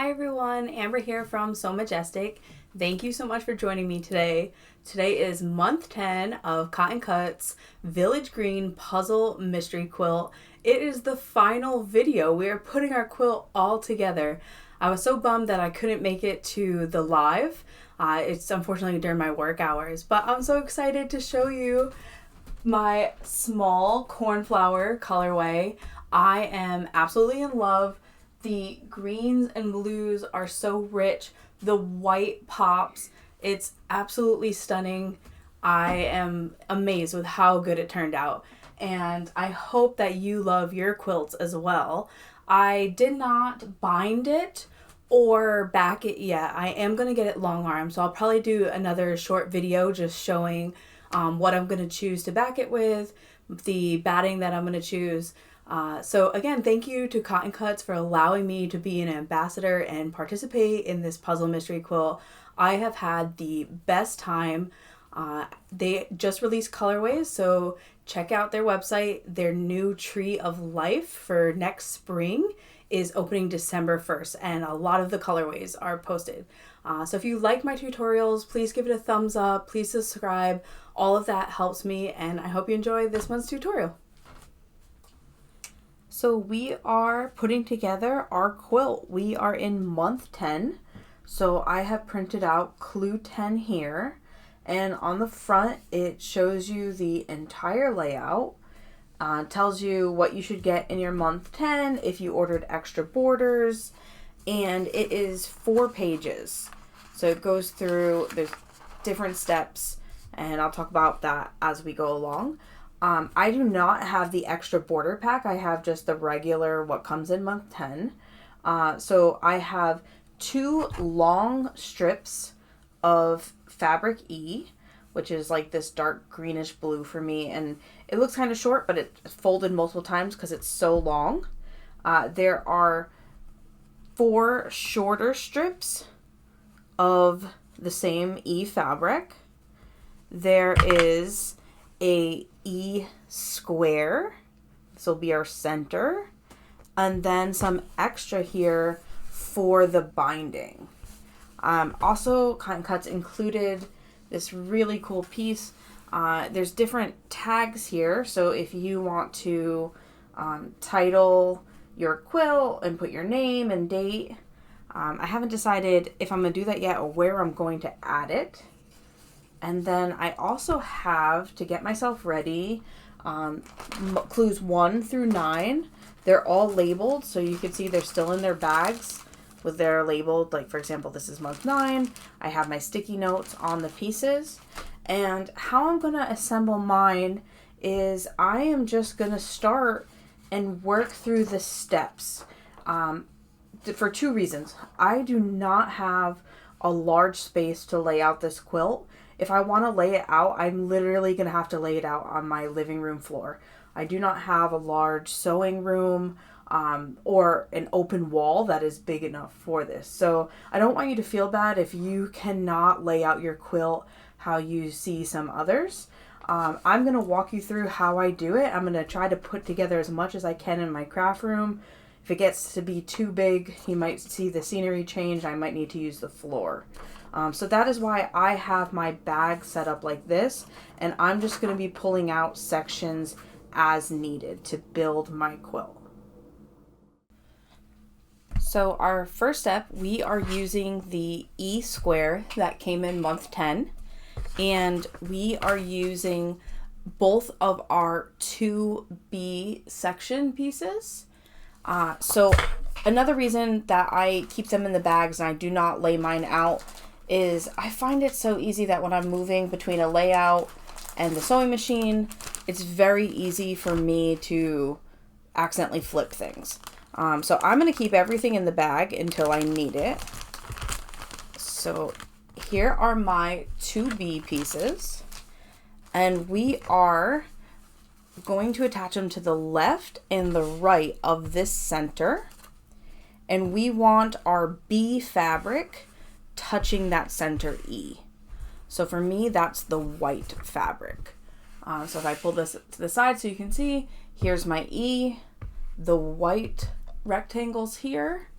Hi everyone, Amber here from So Majestic. Thank you so much for joining me today. Today is month 10 of Cotton Cuts Village Green Puzzle Mystery Quilt. It is the final video. We are putting our quilt all together. I was so bummed that I couldn't make it to the live. It's unfortunately during my work hours, but I'm so excited to show you my small cornflower colorway. I am absolutely in love. The greens and blues are so rich. The white pops. It's absolutely stunning. I am amazed with how good it turned out. And I hope that you love your quilts as well. I did not bind it or back it yet. I am going to get it long arm, so I'll probably do another short video just showing what I'm going to choose to back it with, the batting that I'm going to choose. So again, thank you to Cotton Cuts for allowing me to be an ambassador and participate in this puzzle mystery quilt. I have had the best time. They just released colorways, so check out their website. Their new Tree of Life for next spring is opening December 1st, and a lot of the colorways are posted. So if you like my tutorials, please give it a thumbs up, please subscribe. All of that helps me, and I hope you enjoy this month's tutorial. So we are putting together our quilt. We are in month 10. So I have printed out clue 10 here. And on the front, it shows you the entire layout. Tells you what you should get in your month 10 if you ordered extra borders. And it is 4 pages. So it goes through, there's different steps. And I'll talk about that as we go along. I do not have the extra border pack. I have just the regular what comes in month 10. So I have 2 long strips of fabric E, which is like this dark greenish blue for me. And it looks kind of short, but it's folded multiple times because it's so long. There are 4 shorter strips of the same E fabric. There is a E square. This will be our center. And then some extra here for the binding. Also, Cotton Cuts included this really cool piece. There's different tags here. So if you want to title your quilt and put your name and date, I haven't decided if I'm going to do that yet or where I'm going to add it. And then I also have, to get myself ready, clues 1 through 9. They're all labeled, so you can see they're still in their bags with their labeled. Like, for example, this is month 9. I have my sticky notes on the pieces. And how I'm going to assemble mine is I am just going to start and work through the steps for 2 reasons. I do not have a large space to lay out this quilt. If I want to lay it out, I'm literally going to have to lay it out on my living room floor. I do not have a large sewing room or an open wall that is big enough for this. So I don't want you to feel bad if you cannot lay out your quilt how you see some others. I'm going to walk you through how I do it. I'm going to try to put together as much as I can in my craft room. If it gets to be too big, you might see the scenery change. I might need to use the floor. So that is why I have my bag set up like this, and I'm just going to be pulling out sections as needed to build my quilt. So our first step, we are using the E square that came in month 10, and we are using both of our 2B section pieces. So another reason that I keep them in the bags and I do not lay mine out is I find it so easy that when I'm moving between a layout and the sewing machine, it's very easy for me to accidentally flip things. So I'm going to keep everything in the bag until I need it. So here are my 2B pieces, and we are going to attach them to the left and the right of this center, and we want our B fabric touching that center E. So for me, that's the white fabric. So if I pull this to the side so you can see, here's my E, the white rectangles here,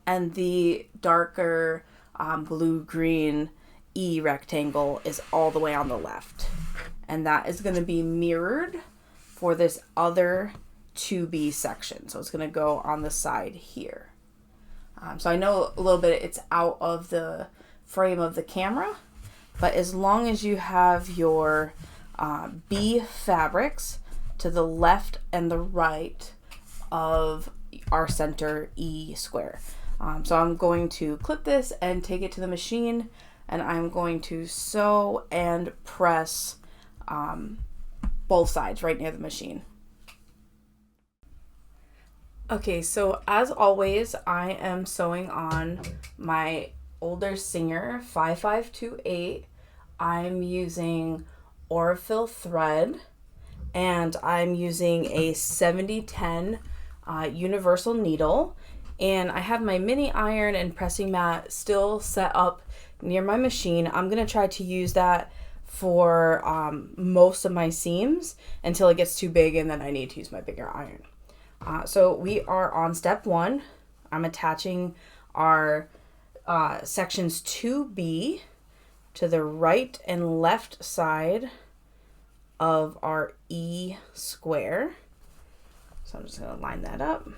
and the darker blue-green E rectangle is all the way on the left. And that is going to be mirrored for this other 2B section. So it's going to go on the side here. So I know a little bit it's out of the frame of the camera, but as long as you have your B fabrics to the left and the right of our center E square. So I'm going to clip this and take it to the machine, and I'm going to sew and press both sides right near the machine. Okay, so as always, I am sewing on my older Singer 5528. I'm using Orifil thread, and I'm using a 7010 universal needle, and I have my mini iron and pressing mat still set up near my machine. I'm going to try to use that for most of my seams until it gets too big, and then I need to use my bigger iron. So we are on step 1. I'm attaching our sections 2B to the right and left side of our E square. So I'm just going to line that up.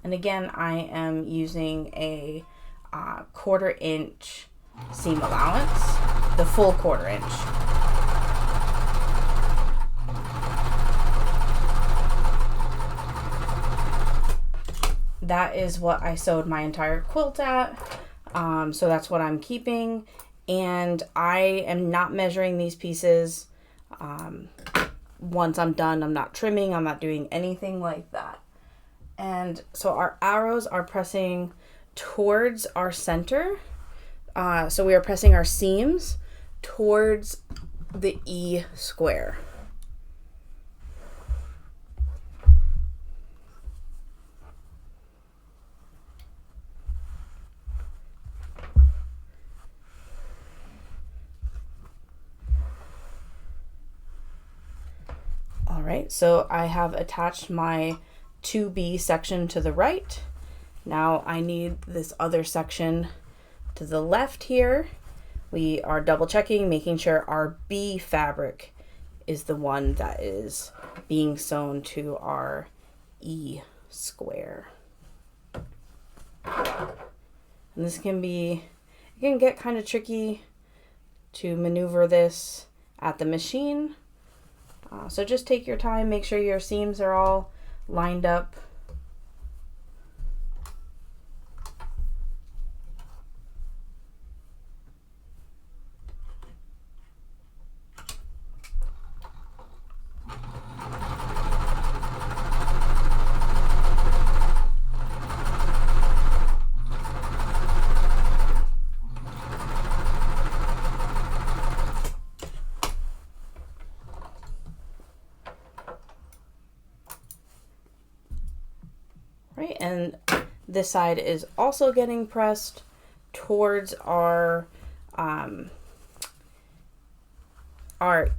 And again, I am using a 1/4 inch seam allowance, the full 1/4 inch. That is what I sewed my entire quilt at, so that's what I'm keeping, and I am not measuring these pieces. Once I'm done, I'm not trimming, I'm not doing anything like that. And so our arrows are pressing towards our center. So we are pressing our seams towards the E square. All right, so I have attached my 2B section to the right. Now I need this other section to the left here. We are double checking, making sure our B fabric is the one that is being sewn to our E square. And this can get kind of tricky to maneuver this at the machine. So just take your time, make sure your seams are all lined up. Right, and this side is also getting pressed towards our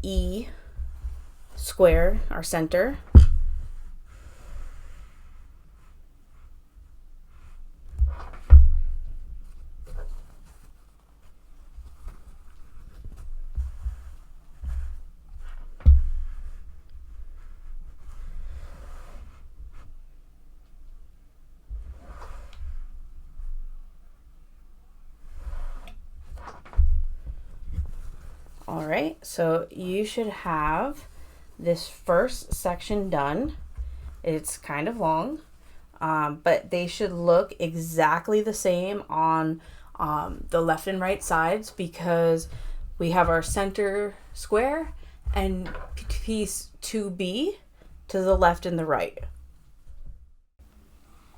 E square, our center. All right, so you should have this first section done. It's kind of long, but they should look exactly the same on the left and right sides, because we have our center square and piece 2B to the left and the right.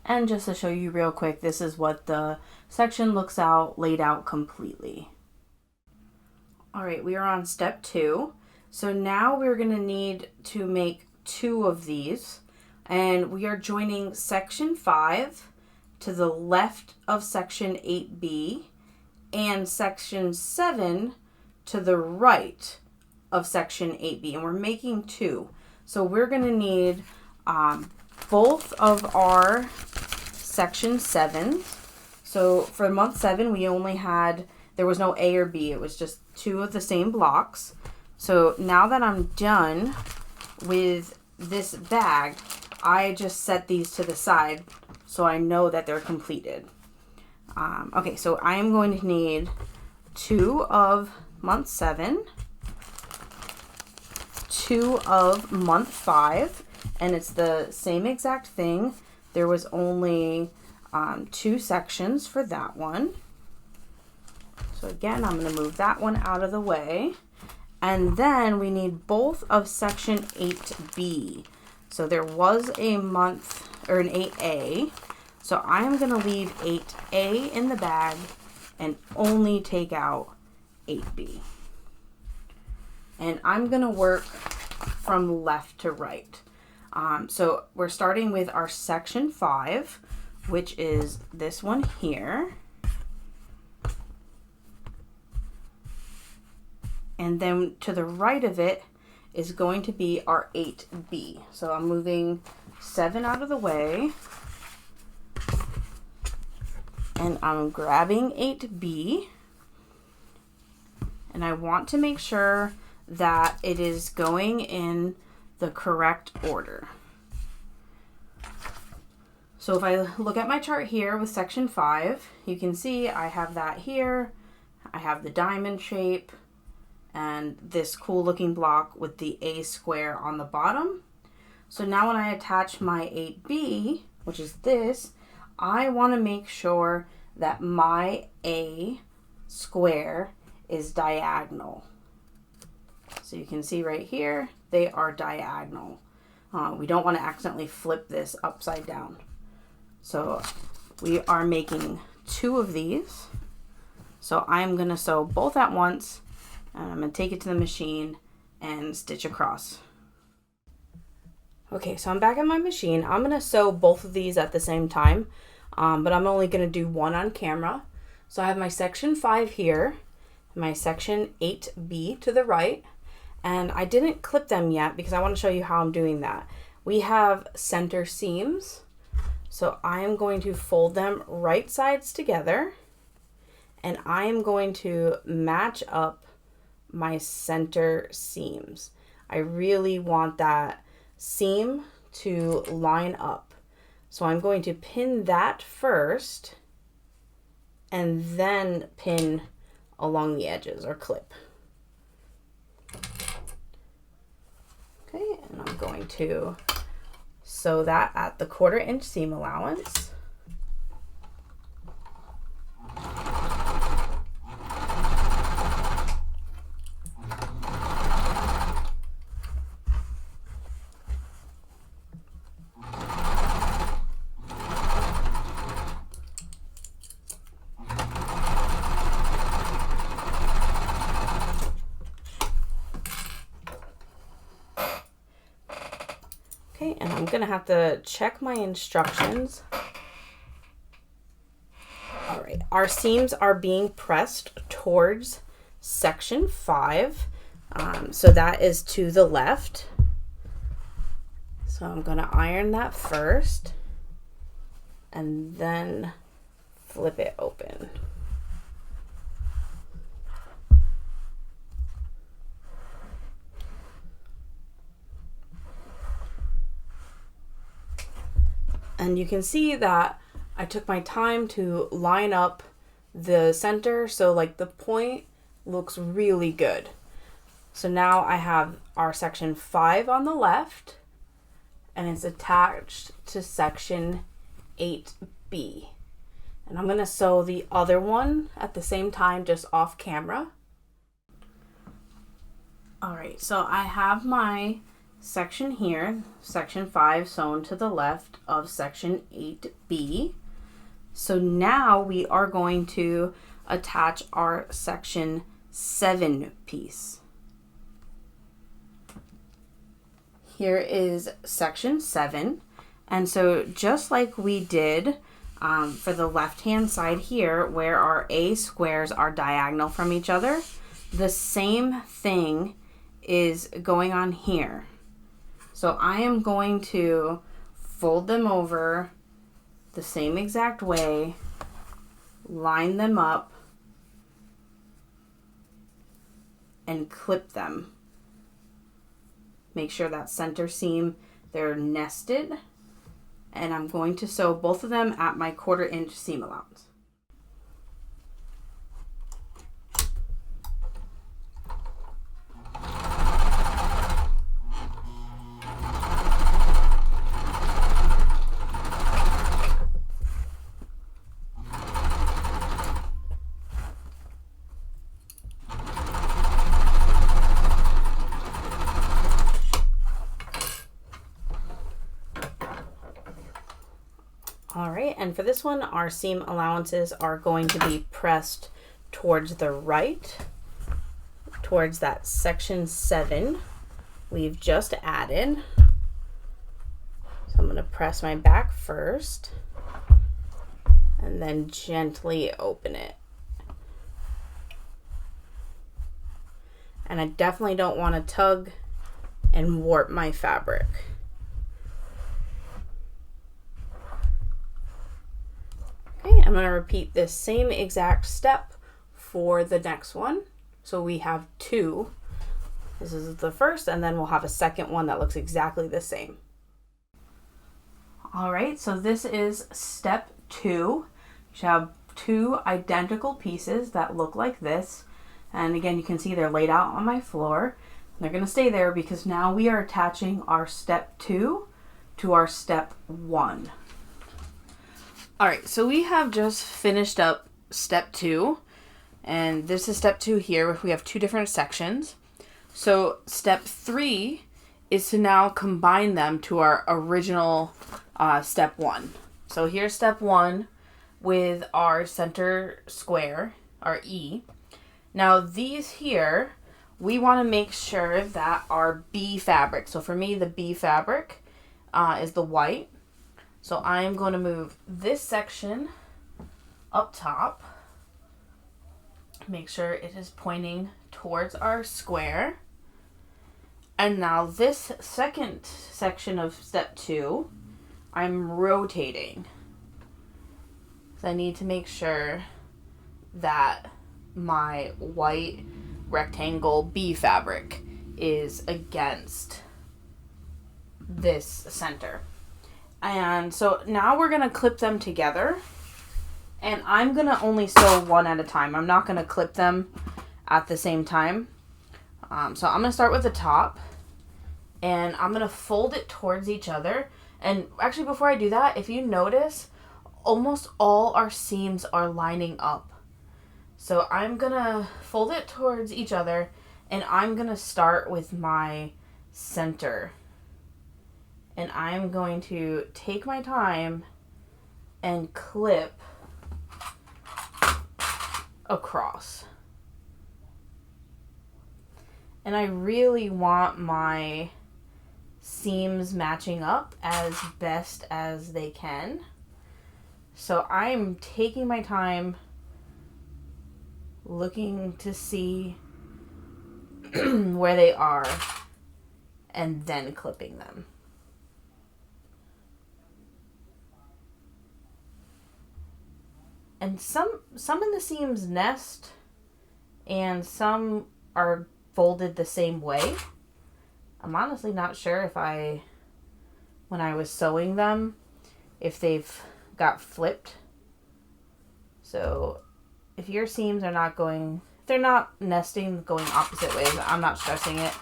And just to show you real quick, this is what the section looks out, laid out completely. All right, we are on step 2. So now we're going to need to make 2 of these, and we are joining section 5 to the left of section 8B and section 7 to the right of section 8B, and we're making 2. So we're going to need both of our section 7s. So for month 7, we only had, there was no A or B. It was just 2 of the same blocks. So now that I'm done with this bag, I just set these to the side so I know that they're completed. Okay, so I am going to need 2 of month 7, 2 of month 5, and it's the same exact thing. There was only 2 sections for that one. So again, I'm going to move that one out of the way. And then we need both of section 8B. So there was a month, or an 8A. So I am going to leave 8A in the bag and only take out 8B. And I'm going to work from left to right. So we're starting with our section 5, which is this one here. And then to the right of it is going to be our 8B. So I'm moving 7 out of the way. And I'm grabbing 8B. And I want to make sure that it is going in the correct order. So if I look at my chart here with section 5, you can see I have that here. I have the diamond shape and this cool looking block with the A square on the bottom. So now when I attach my 8B, which is this, I want to make sure that my A square is diagonal. So you can see right here, they are diagonal. We don't want to accidentally flip this upside down. So we are making 2 of these. So I'm going to sew both at once, and I'm going to take it to the machine and stitch across. Okay, so I'm back at my machine. I'm going to sew both of these at the same time, but I'm only going to do one on camera. So I have my section 5 here, my section 8B to the right, and I didn't clip them yet because I want to show you how I'm doing that. We have center seams, so I am going to fold them right sides together, and I am going to match up my center seams. I really want that seam to line up. So I'm going to pin that first and then pin along the edges or clip. Okay, and I'm going to sew that at the 1/4 inch seam allowance. Okay, and I'm gonna have to check my instructions. All right, our seams are being pressed towards section 5. So that is to the left. So I'm gonna iron that first and then flip it open. And you can see that I took my time to line up the center, so like the point looks really good. So now I have our section 5 on the left, and it's attached to section 8B. And I'm gonna sew the other one at the same time, just off camera. All right, so I have my section here, section 5 sewn to the left of section 8B. So now we are going to attach our section 7 piece. Here is section 7, and so just like we did for the left hand side here where our A squares are diagonal from each other, the same thing is going on here. So I am going to fold them over the same exact way, line them up, and clip them. Make sure that center seam, they're nested, and I'm going to sew both of them at my 1/4 inch seam allowance. All right, and for this one, our seam allowances are going to be pressed towards the right, towards that section 7 we've just added. So I'm going to press my back first and then gently open it. And I definitely don't want to tug and warp my fabric. Okay, I'm going to repeat this same exact step for the next one. So we have 2. This is the first, and then we'll have a second one that looks exactly the same. All right, so this is step 2. You should have 2 identical pieces that look like this. And again, you can see they're laid out on my floor. They're going to stay there because now we are attaching our step 2 to our step 1. All right, so we have just finished up step 2, and this is step 2 here. We have 2 different sections. So step 3 is to now combine them to our original step 1. So here's step 1 with our center square, our E. Now these here, we want to make sure that our B fabric, so for me the B fabric is the white. So I am going to move this section up top, make sure it is pointing towards our square. And now this second section of step 2, I'm rotating. So I need to make sure that my white rectangle B fabric is against this center. And so now we're going to clip them together, and I'm going to only sew one at a time. I'm not going to clip them at the same time. So I'm going to start with the top, and I'm going to fold it towards each other. And actually, before I do that, if you notice, almost all our seams are lining up. So I'm going to fold it towards each other, and I'm going to start with my center. And I'm going to take my time and clip across. And I really want my seams matching up as best as they can. So I'm taking my time looking to see where they are and then clipping them. And some of the seams nest and some are folded the same way. I'm honestly not sure if when I was sewing them, if they've got flipped. So if your seams are not going, if they're not nesting going opposite ways, I'm not stressing it.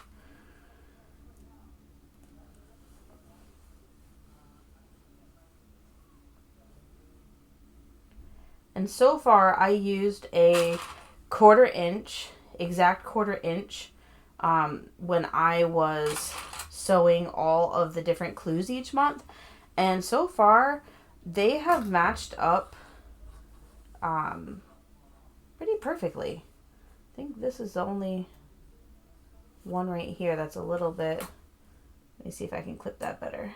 And so far I used a 1/4 inch, exact 1/4 inch, when I was sewing all of the different clues each month. And so far they have matched up pretty perfectly. I think this is the only one right here that's a little bit, let me see if I can clip that better.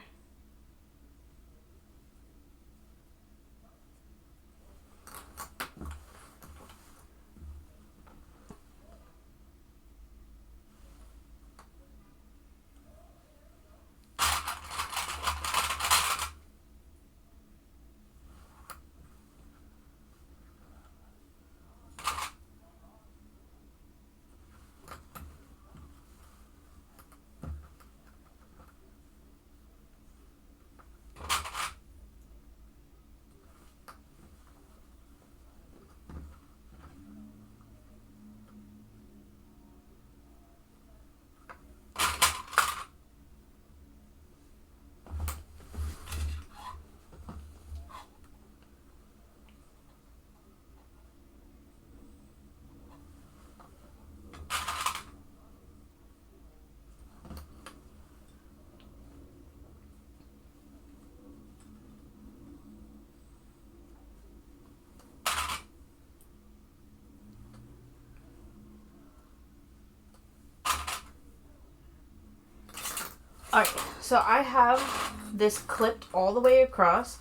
Alright, so I have this clipped all the way across.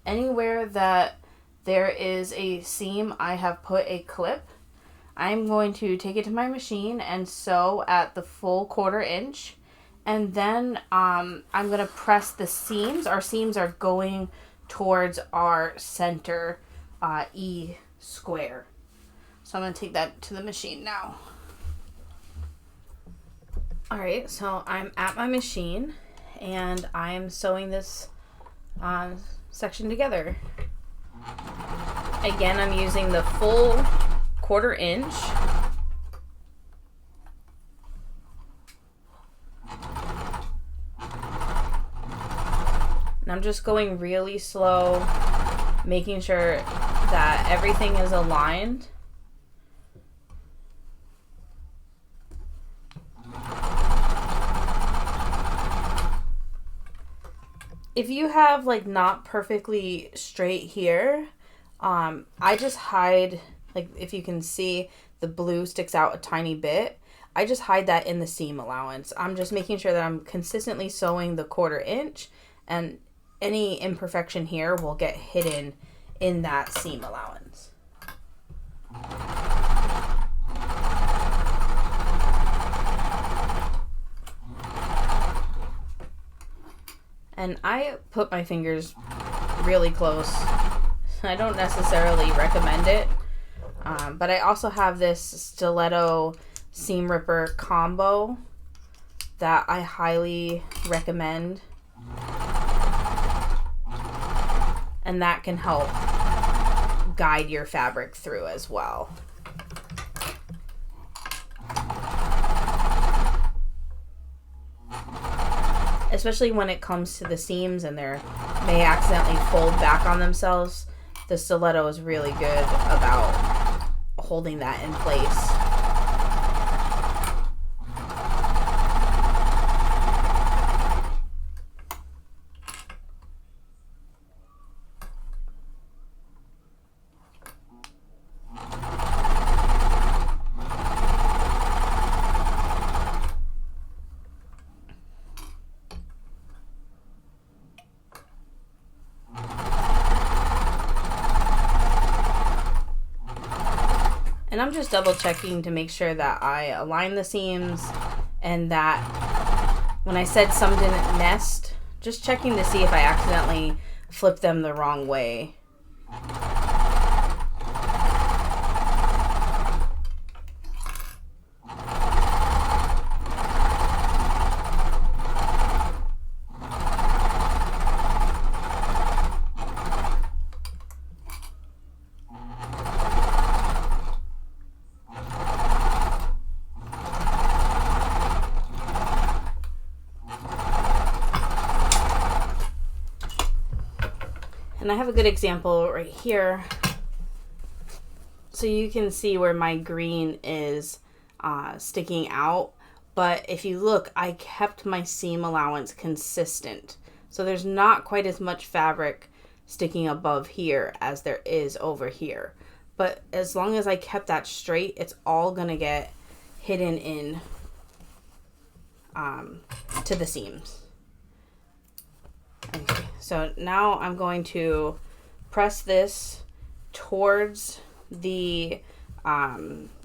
Anywhere that there is a seam, I have put a clip. I'm going to take it to my machine and sew at the full 1/4 inch. And then I'm going to press the seams. Our seams are going towards our center E square. So I'm going to take that to the machine now. Alright, so I'm at my machine and I'm sewing this section together. Again, I'm using the full 1/4 inch. And I'm just going really slow, making sure that everything is aligned. If you have like not perfectly straight here, I just hide, like if you can see the blue sticks out a tiny bit, I just hide that in the seam allowance. I'm just making sure that I'm consistently sewing the 1/4 inch, and any imperfection here will get hidden in that seam allowance. And I put my fingers really close. I don't necessarily recommend it, but I also have this stiletto seam ripper combo that I highly recommend. And that can help guide your fabric through as well. Especially when it comes to the seams and they may accidentally fold back on themselves, the stiletto is really good about holding that in place. And I'm just double checking to make sure that I align the seams, and that when I said some didn't nest, just checking to see if I accidentally flipped them the wrong way. And I have a good example right here. So you can see where my green is sticking out. But if you look, I kept my seam allowance consistent. So there's not quite as much fabric sticking above here as there is over here. But as long as I kept that straight, it's all gonna get hidden in to the seams. Okay, so now I'm going to press this towards the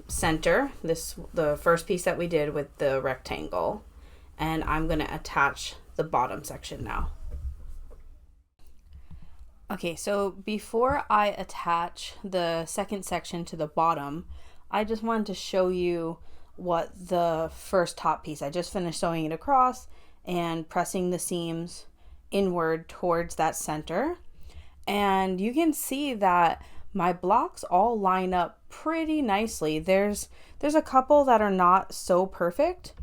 center, the first piece that we did with the rectangle, and I'm going to attach the bottom section now. Okay, so before I attach the second section to the bottom, I just wanted to show you what the first top piece, I just finished sewing it across and pressing the seams inward towards that center, and you can see that my blocks all line up pretty nicely. There's a couple that are not so perfect,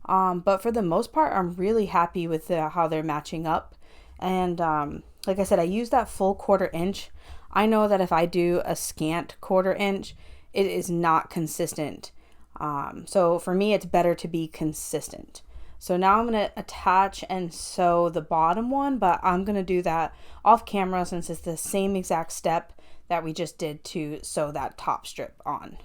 but for the most part I'm really happy with how they're matching up. And like I said, I use that full 1/4 inch. I know that if I do a scant 1/4 inch, it is not consistent. So for me, it's better to be consistent. So now I'm going to attach and sew the bottom one, but I'm going to do that off camera since it's the same exact step that we just did to sew that top strip on.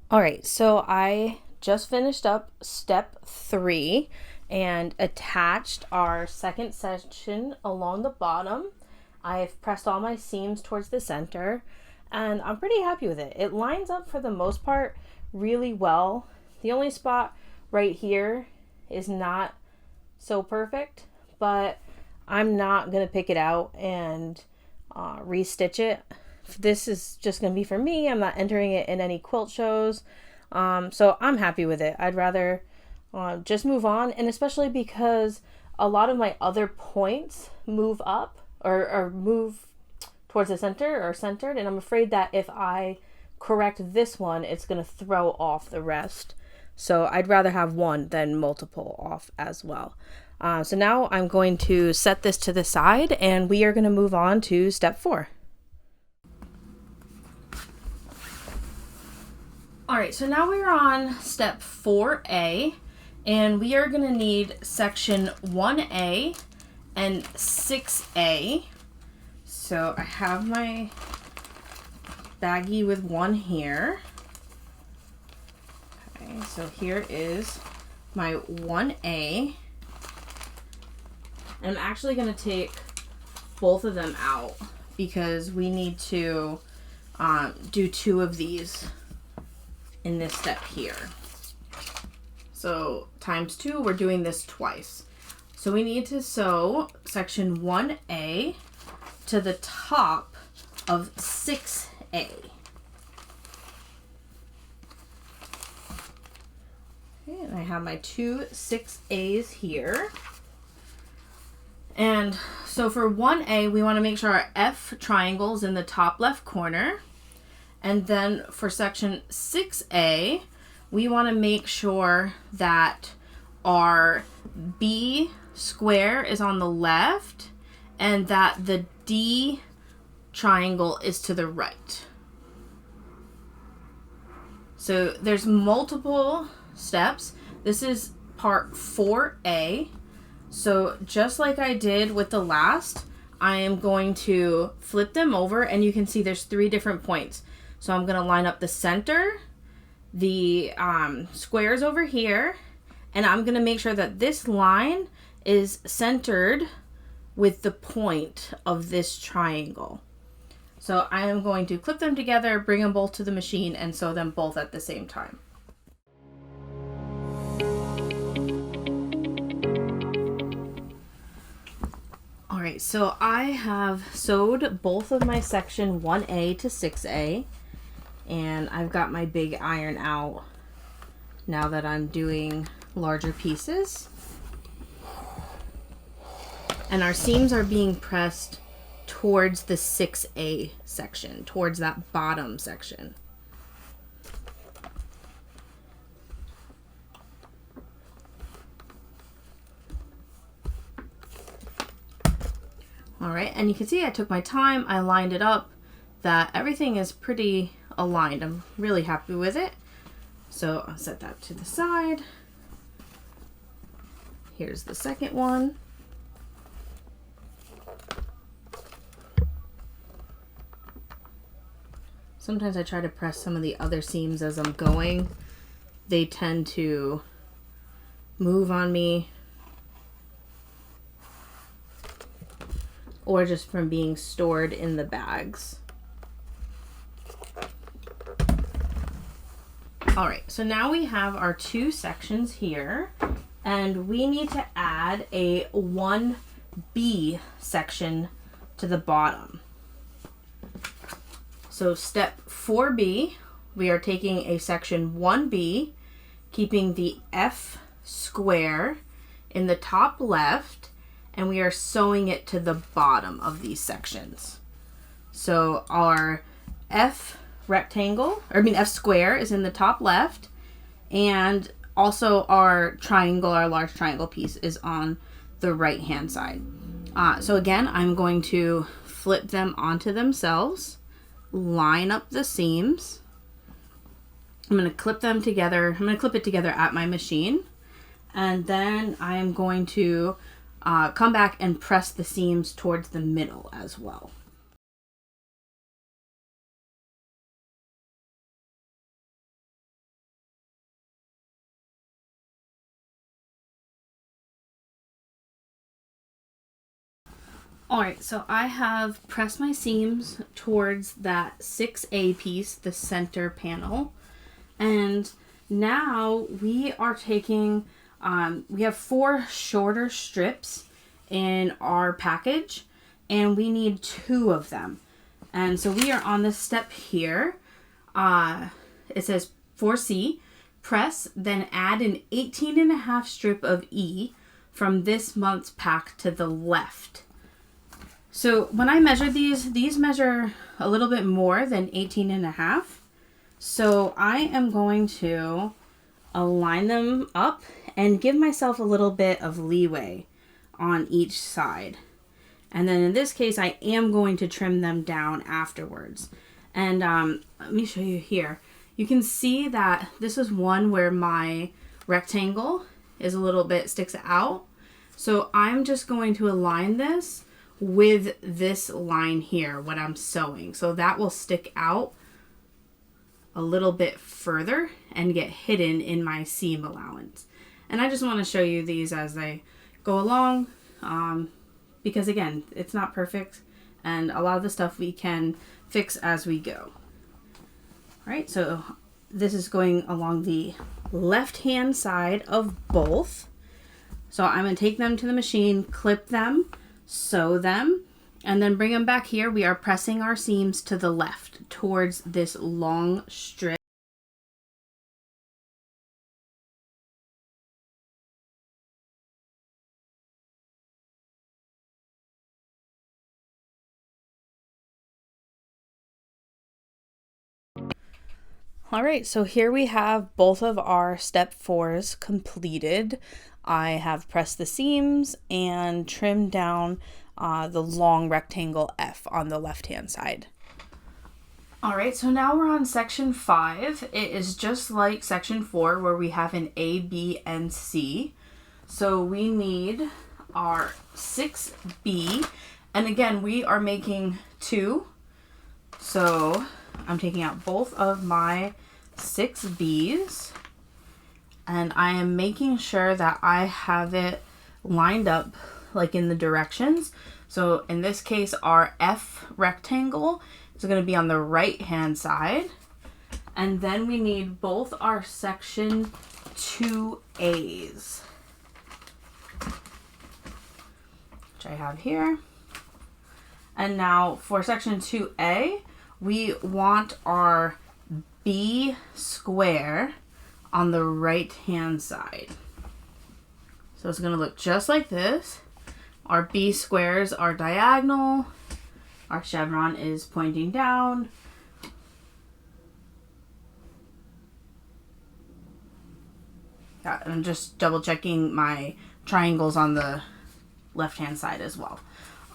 All right, so I just finished up step 3 and attached our second section along the bottom. I've pressed all my seams towards the center and I'm pretty happy with it. It lines up for the most part really well. The only spot right here is not so perfect, but I'm not gonna pick it out and restitch it. This is just gonna be for me. I'm not entering it in any quilt shows, so I'm happy with it. I'd rather just move on, and especially because a lot of my other points move up or move towards the center or centered, and I'm afraid that if I correct this one, it's gonna throw off the rest. So I'd rather have one than multiple off as well. So now I'm going to set this to the side and we are going to move on to step 4. Alright, so now we're on step 4A and we are going to need section 1A and 6A. So I have my baggie with one here. Okay, so here is my 1A. And I'm actually going to take both of them out because we need to do 2 of these in this step here. So times 2, we're doing this twice. So we need to sew section 1A to the top of 6A. Okay, and I have my 2 6A's here. And so for 1A, we want to make sure our F triangle is in the top left corner. And then for section 6A, we want to make sure that our B square is on the left and that the D triangle is to the right. So there's multiple steps. This is part 4A. So just like I did with the last, I am going to flip them over and you can see there's 3 different points. So I'm going to line up the center, the squares over here, and I'm going to make sure that this line is centered with the point of this triangle. So I am going to clip them together, bring them both to the machine, and sew them both at the same time. Alright, so I have sewed both of my section 1A to 6A, and I've got my big iron out now that I'm doing larger pieces. And our seams are being pressed towards the 6A section, towards that bottom section. All right, and you can see I took my time, I lined it up, that everything is pretty aligned. I'm really happy with it. So I'll set that to the side. Here's the second one. Sometimes I try to press some of the other seams as I'm going. They tend to move on me, or just from being stored in the bags. All right, so now we have our 2 sections here, and we need to add a 1B section to the bottom. So step 4B, we are taking a section 1B, keeping the F square in the top left, and we are sewing it to the bottom of these sections. So our F square is in the top left, and also our triangle, our large triangle piece, is on the right hand side. So again, I'm going to flip them onto themselves, line up the seams. I'm going to clip them together. I'm going to clip it together at my machine, and then I am going to come back and press the seams towards the middle as well. All right, so I have pressed my seams towards that 6A piece, the center panel. And now we are taking, we have 4 shorter strips in our package, and we need 2 of them. And so we are on this step here. It says 4C, press, then add an 18.5 strip of E from this month's pack to the left. So when I measure these measure a little bit more than 18.5. So I am going to align them up and give myself a little bit of leeway on each side. And then in this case, I am going to trim them down afterwards. And let me show you here. You can see that this is one where my rectangle is a little bit sticks out. So I'm just going to align this with this line here, what I'm sewing. So that will stick out a little bit further and get hidden in my seam allowance. And I just want to show you these as they go along, because again, it's not perfect, and a lot of the stuff we can fix as we go. All right, so this is going along the left hand side of both. So I'm going to take them to the machine, clip them, sew them, and then bring them back here. We are pressing our seams to the left towards this long strip. All right, so here we have both of our step 4s completed. I have pressed the seams and trimmed down the long rectangle F on the left hand side. All right, so now we're on section 5. It is just like section 4 where we have an A, B, and C. So we need our 6B, and again, we are making 2. So I'm taking out both of my 6Bs, and I am making sure that I have it lined up like in the directions. So in this case, our F rectangle is going to be on the right hand side, and then we need both our section 2As, which I have here. And now for section 2A, we want our B square on the right hand side. So it's going to look just like this. Our B squares are diagonal. Our chevron is pointing down. Yeah, I'm just double checking my triangles on the left hand side as well.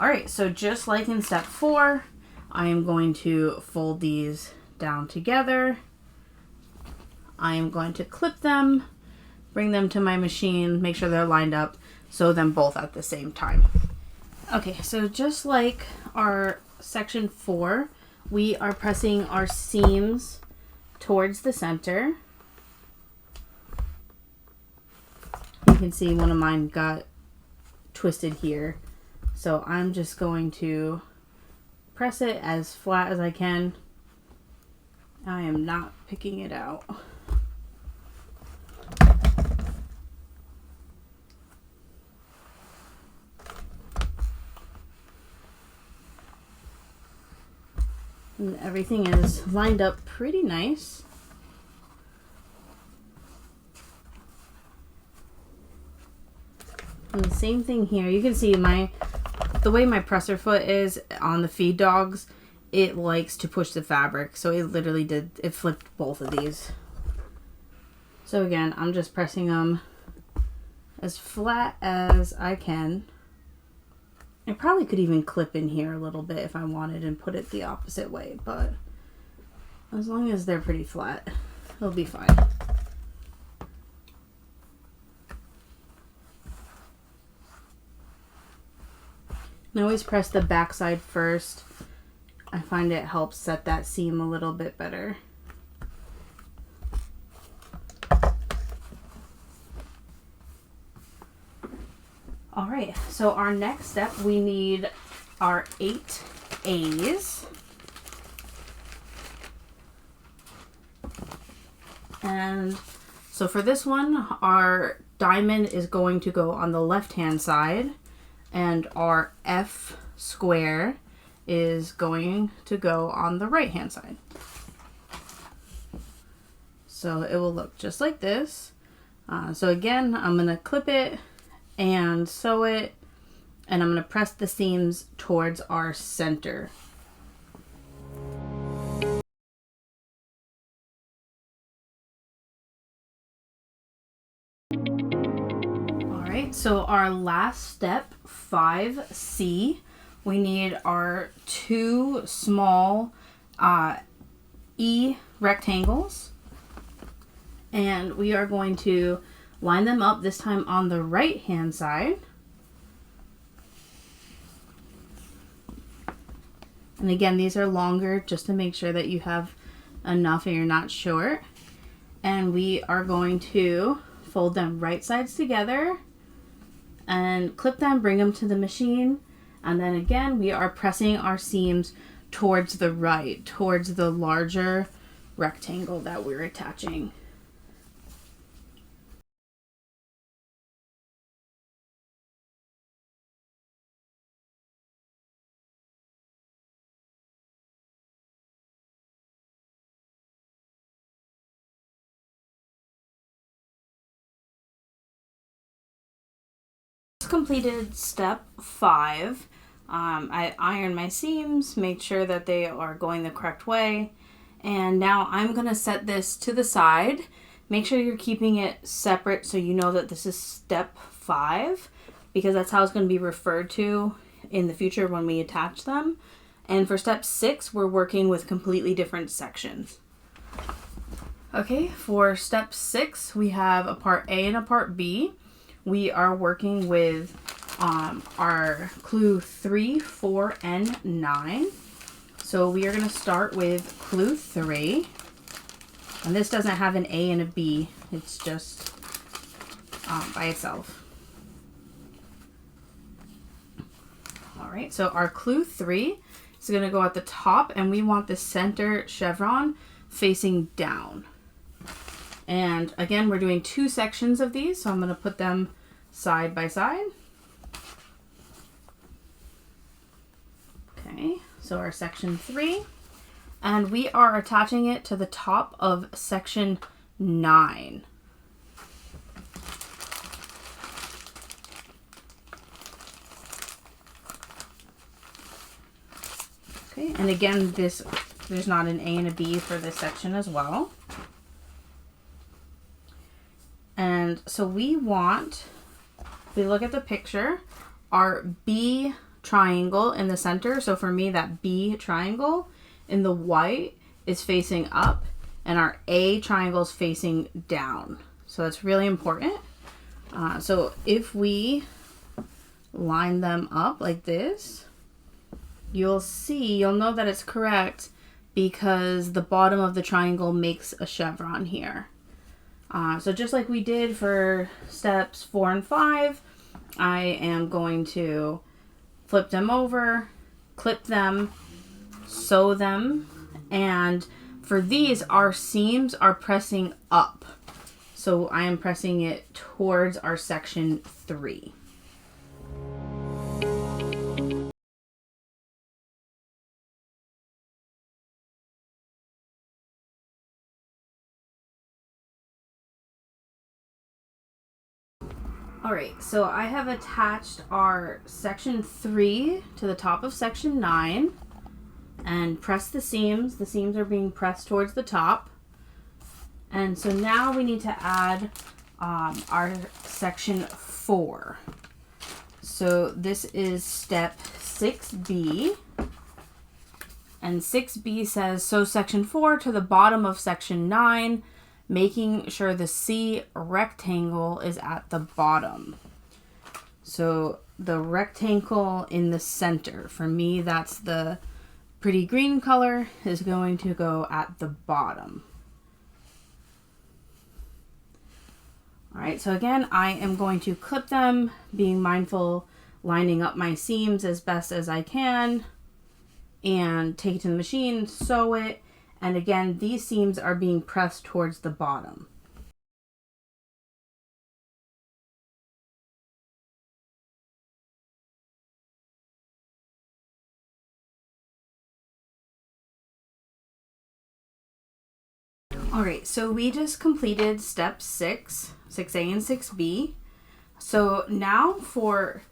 All right, so just like in step 4, I am going to fold these down together. I am going to clip them, bring them to my machine, make sure they're lined up, sew them both at the same time. Okay, so just like our section 4, we are pressing our seams towards the center. You can see one of mine got twisted here. So I'm just going to press it as flat as I can. I am not picking it out. And everything is lined up pretty nice. And the same thing here. You can see the way my presser foot is on the feed dogs, it likes to push the fabric. So it literally it flipped both of these. So again, I'm just pressing them as flat as I can. I probably could even clip in here a little bit if I wanted and put it the opposite way, but as long as they're pretty flat, it'll be fine. I always press the back side first. I find it helps set that seam a little bit better. All right, so our next step, we need our 8 A's. And so for this one, our diamond is going to go on the left-hand side, and our F square is going to go on the right-hand side. So it will look just like this. So again, I'm going to clip it and sew it, and I'm going to press the seams towards our center. Alright, so our last step, 5C, we need our 2 small E rectangles, and we are going to line them up, this time on the right hand side. And again, these are longer just to make sure that you have enough and you're not short. And we are going to fold them right sides together and clip them, bring them to the machine. And then again, we are pressing our seams towards the right, towards the larger rectangle that we're attaching. Completed step 5. I ironed my seams, made sure that they are going the correct way, and now I'm going to set this to the side. Make sure you're keeping it separate so you know that this is step 5, because that's how it's going to be referred to in the future when we attach them. And for step 6, we're working with completely different sections. Okay, for step 6, we have a part A and a part B. We are working with our clue 3, 4, and 9. So we are going to start with clue 3. And this doesn't have an A and a B. It's just by itself. Alright, so our clue 3 is going to go at the top, and we want the center chevron facing down. And again, we're doing 2 sections of these, so I'm going to put them side by side. Okay, so our section 3, and we are attaching it to the top of section 9. Okay, and again, there's not an A and a B for this section as well. And so we want, if we look at the picture, our B triangle in the center. So for me, that B triangle in the white is facing up, and our A triangle is facing down. So that's really important. So if we line them up like this, you'll know that it's correct because the bottom of the triangle makes a chevron here. So just like we did for steps 4 and 5, I am going to flip them over, clip them, sew them, and for these, our seams are pressing up. So I am pressing it towards our section 3. Alright, so I have attached our section 3 to the top of section 9 and pressed the seams. The seams are being pressed towards the top. And so now we need to add our section 4. So this is step 6B. And 6B says, sew section 4 to the bottom of section 9, making sure the C rectangle is at the bottom. So the rectangle in the center, for me, that's the pretty green color, is going to go at the bottom. All right, so again, I am going to clip them, being mindful lining up my seams as best as I can and take it to the machine, sew it. And again, these seams are being pressed towards the bottom. All right, so we just completed step 6, 6A and 6B. So now for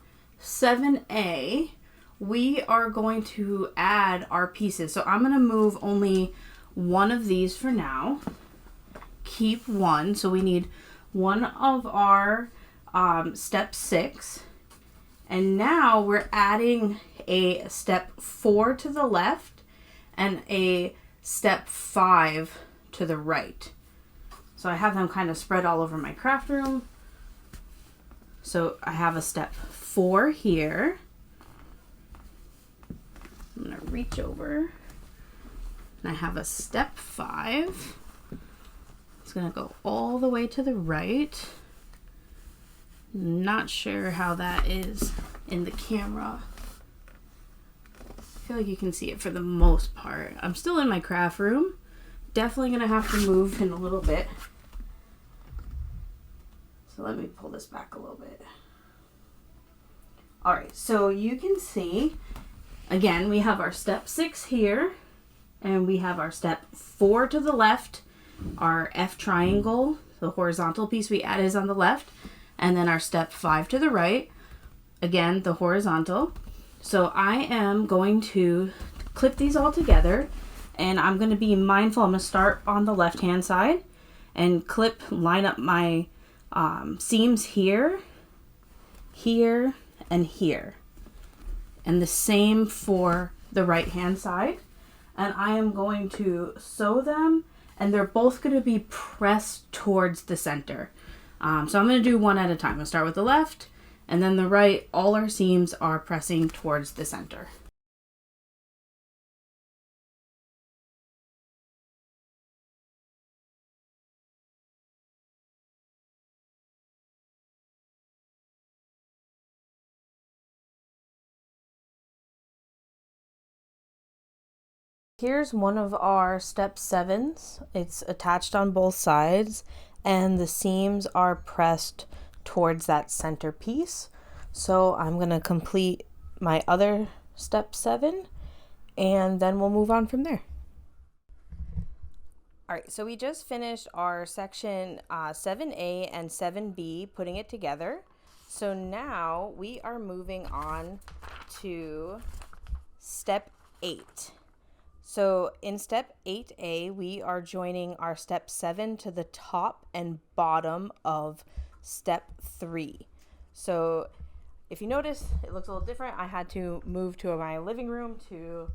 7A, we are going to add our pieces. So I'm going to move only one of these for now. Keep one. So we need one of our step 6. And now we're adding a step 4 to the left and a step 5 to the right. So I have them kind of spread all over my craft room. So I have a step 4 here. I'm going to reach over. And I have a step 5. It's going to go all the way to the right. Not sure how that is in the camera. I feel like you can see it for the most part. I'm still in my craft room. Definitely going to have to move in a little bit. So let me pull this back a little bit. All right, so you can see, again, we have our step 6 here, and we have our step 4 to the left, our F triangle, the horizontal piece we added is on the left, and then our step 5 to the right, again, the horizontal. So I am going to clip these all together, and I'm going to be mindful. I'm going to start on the left hand side and line up my seams here, here, and here. And the same for the right hand side. And I am going to sew them, and they're both going to be pressed towards the center. So I'm going to do one at a time. I'll start with the left and then the right. All our seams are pressing towards the center. Here's one of our step 7s. It's attached on both sides, and the seams are pressed towards that center piece. So I'm going to complete my other step 7, and then we'll move on from there. All right, so we just finished our section 7A and 7B, putting it together. So now we are moving on to step 8. So in step 8A, we are joining our step 7 to the top and bottom of step 3. So if you notice, it looks a little different. I had to move to my living room to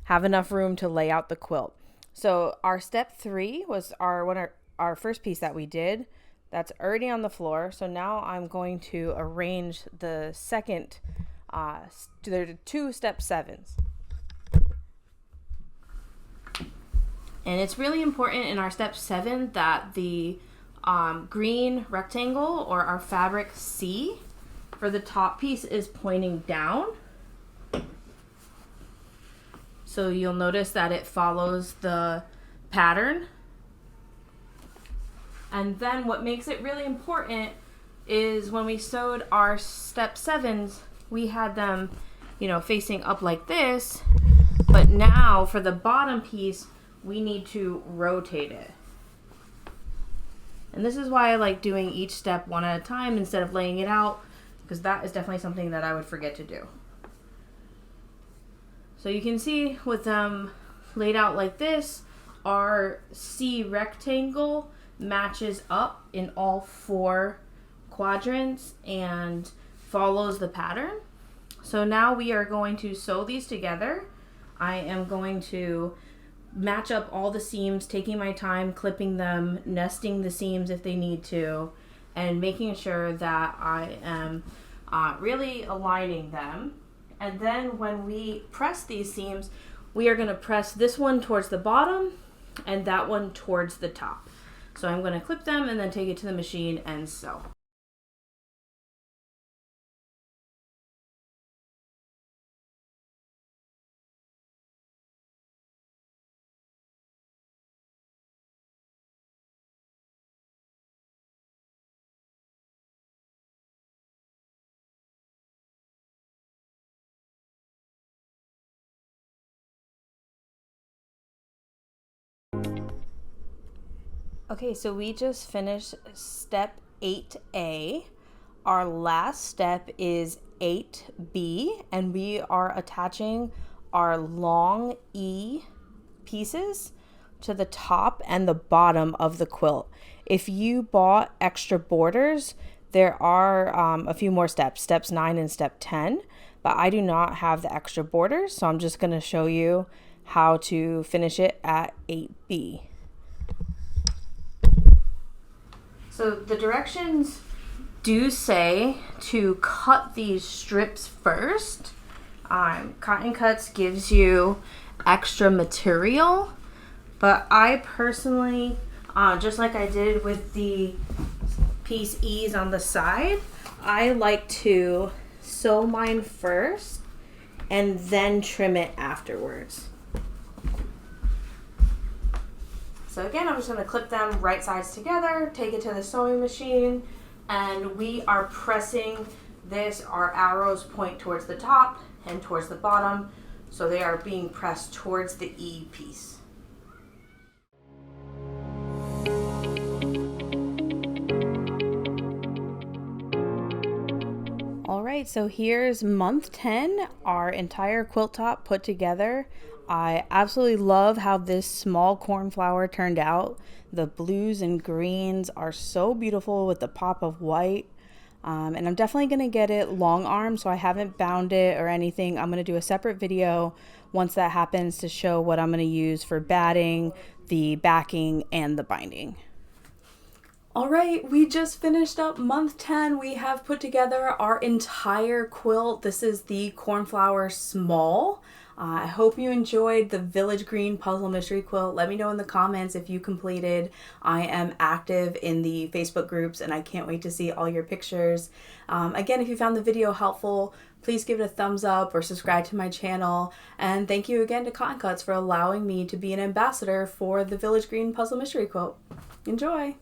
have enough room to lay out the quilt. So our step 3 was our first piece that we did. That's already on the floor. So now I'm going to arrange the second, there are 2 step 7s. And it's really important in our step 7 that the green rectangle or our fabric C for the top piece is pointing down. So you'll notice that it follows the pattern. And then what makes it really important is when we sewed our step 7s, we had them, facing up like this. But now for the bottom piece, we need to rotate it. And this is why I like doing each step one at a time instead of laying it out, because that is definitely something that I would forget to do. So you can see with them laid out like this, our C rectangle matches up in all 4 quadrants and follows the pattern. So now we are going to sew these together. I am going to match up all the seams, taking my time, clipping them, nesting the seams if they need to, and making sure that I am really aligning them. And then when we press these seams, we are going to press this one towards the bottom and that one towards the top. So I'm going to clip them and then take it to the machine and sew. Okay, so we just finished step 8A. Our last step is 8B, and we are attaching our long E pieces to the top and the bottom of the quilt. If you bought extra borders, there are a few more steps, steps 9 and step 10, but I do not have the extra borders, so I'm just going to show you how to finish it at 8B. So the directions do say to cut these strips first. Cotton Cuts gives you extra material, but I personally, just like I did with the piece E's on the side, I like to sew mine first and then trim it afterwards. So again, I'm just going to clip them right sides together, take it to the sewing machine, and we are pressing this. Our arrows point towards the top and towards the bottom, so they are being pressed towards the E piece. All right, so here's month 10, our entire quilt top put together. I absolutely love how this small cornflower turned out. The blues and greens are so beautiful with the pop of white. And I'm definitely going to get it long arm, so I haven't bound it or anything. I'm going to do a separate video once that happens to show what I'm going to use for batting, the backing, and the binding. All right, we just finished up month 10. We have put together our entire quilt. This is the Cornflower Small. I hope you enjoyed the Village Green Puzzle Mystery Quilt. Let me know in the comments if you completed. I am active in the Facebook groups and I can't wait to see all your pictures. Again, if you found the video helpful, please give it a thumbs up or subscribe to my channel. And thank you again to Cotton Cuts for allowing me to be an ambassador for the Village Green Puzzle Mystery Quilt. Enjoy!